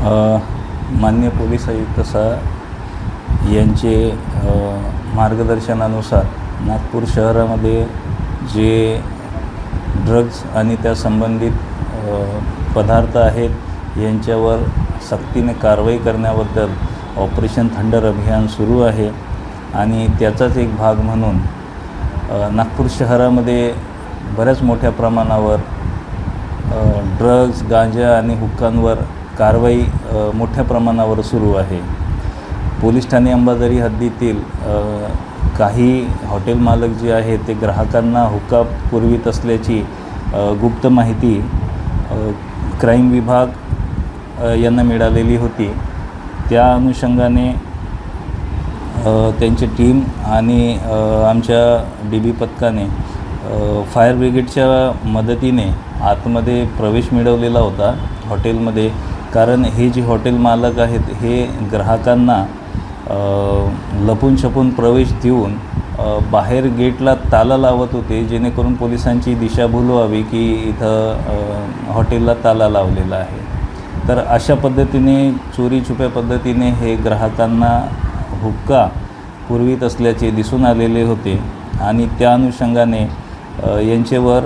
माननीय पोलीस आयुक्त यांचे मार्गदर्शनानुसार नागपूर शहरामध्ये जे ड्रग्ज आणि त्या संबंधित पदार्थ आहेत यांच्यावर सक्तीने कारवाई करण्याबद्दल ऑपरेशन थंडर अभियान सुरू आहे। आणि त्याचाच एक भाग म्हणून नागपूर शहरामध्ये बऱ्याच मोठ्या प्रमाणावर ड्रग्ज, गांजा आणि हुक्कांवर कारवाई मोठ्या प्रमाणावर सुरू आहे। पोलीस ठाणे अंबाझरी हद्दीतील काही हॉटेल मालक जे आहेत ते ग्राहकांना हुक्का पुरवित असल्याची गुप्त माहिती क्राईम विभाग यांना मिळालेली होती। त्या अनुषंगाने त्यांची टीम आणि आमच्या DB पथकाने फायर ब्रिगेडच्या मदतीने आतमध्ये प्रवेश मिळवलेला होता हॉटेलमध्ये। कारण हे जे हॉटेल मालक आहेत हे ग्राहकांना लपून छपून प्रवेश देऊन बाहेर गेटला ताला लावत होते, जेणेकरून पोलिसांची दिशाभूल व्हावी की इथं हॉटेलला ताला लावलेला आहे। तर अशा पद्धतीने चोरी छुप्या पद्धतीने हे ग्राहकांना हुक्का पुरवित असल्याचे दिसून आलेले होते आणि त्या अनुषंगाने यांच्यावर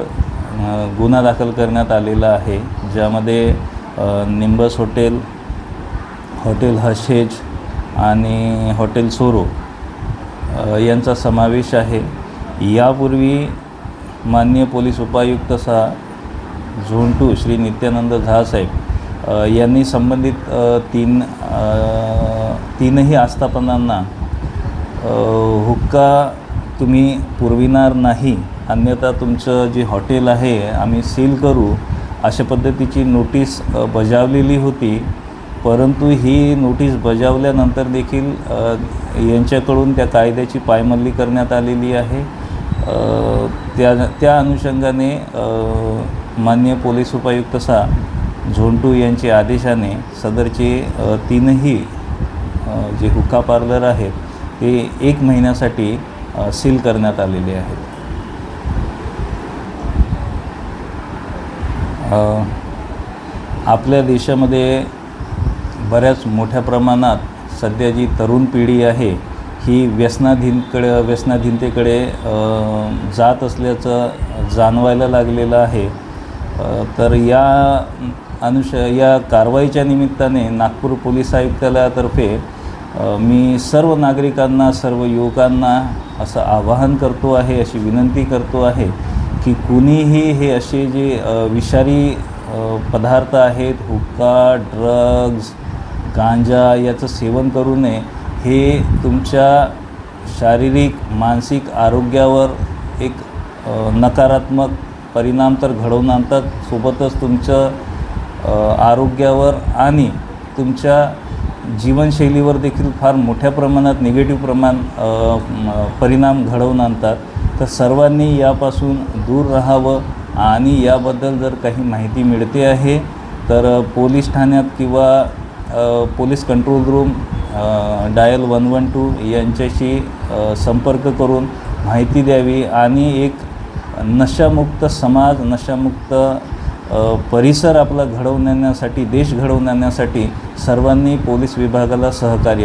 गुन्हा दाखल करण्यात आलेला आहे, ज्यामध्ये निंबस हॉटेल, हॉटेल हर्षेज आणि हॉटेल सोरो यांचा समावेश आहे। यापूर्वी माननीय पोलीस उपायुक्त झोन 2 श्री नित्यानंद झा साहेब यांनी संबंधित तीनही आस्थापनांना हुक्का तुम्ही पुरविणार नाही, अन्यथा तुमचं जे हॉटेल आहे आम्ही सील करू, अशा पद्धतीची नोटीस बजावलेली होती। परंतु ही नोटीस बजावल्यानंतर देखील यांच्याकडून त्या कायद्याची पायमल्ली करण्यात आलेली आहे। त्या अनुषंगाने माननीय पोलीस उपायुक्त झोन 2 यांच्या आदेशाने सदरचे तीनही जे हुक्का पार्लर आहेत ते 1 महिन्यासाठी सील करण्यात आलेले आहेत। आपल्या देशामध्ये बऱ्याच मोठ्या प्रमाणात सध्या जी तरुण पिढी आहे ही व्यसनाधीनतेकडे जात असल्याचं जाणवायला लागलेलं आहे। तर या कारवाईच्या निमित्ताने नागपूर पोलीस आयुक्तालयातर्फे मी सर्व नागरिकांना, सर्व युवकांना असं आवाहन करतो आहे, अशी विनंती करतो आहे की कुणीही हे असे जे विषारी पदार्थ आहेत, हुक्का, ड्रग्ज, गांजा याचं सेवन करू नये। हे तुमच्या शारीरिक मानसिक आरोग्यावर एक नकारात्मक परिणाम तर घडवून आणतात, सोबतच तुमचं आरोग्यावर आणि तुमच्या जीवनशैलीवर देखील फार मोठ्या प्रमाणात परिणाम घडवून आणतात। तर सर्वांनी यापासून दूर राहावं आणि याबद्दल जर काही माहिती मिळते आहे तर पोलीस ठाण्यात किंवा पोलीस कंट्रोल रूम डायल 112 यांच्याशी संपर्क करून माहिती द्यावी आणि एक नशामुक्त समाज, नशामुक्त परिसर आपला घडवून आणण्यासाठी, देश घडवून आणण्यासाठी सर्वांनी पोलीस विभागाला सहकार्य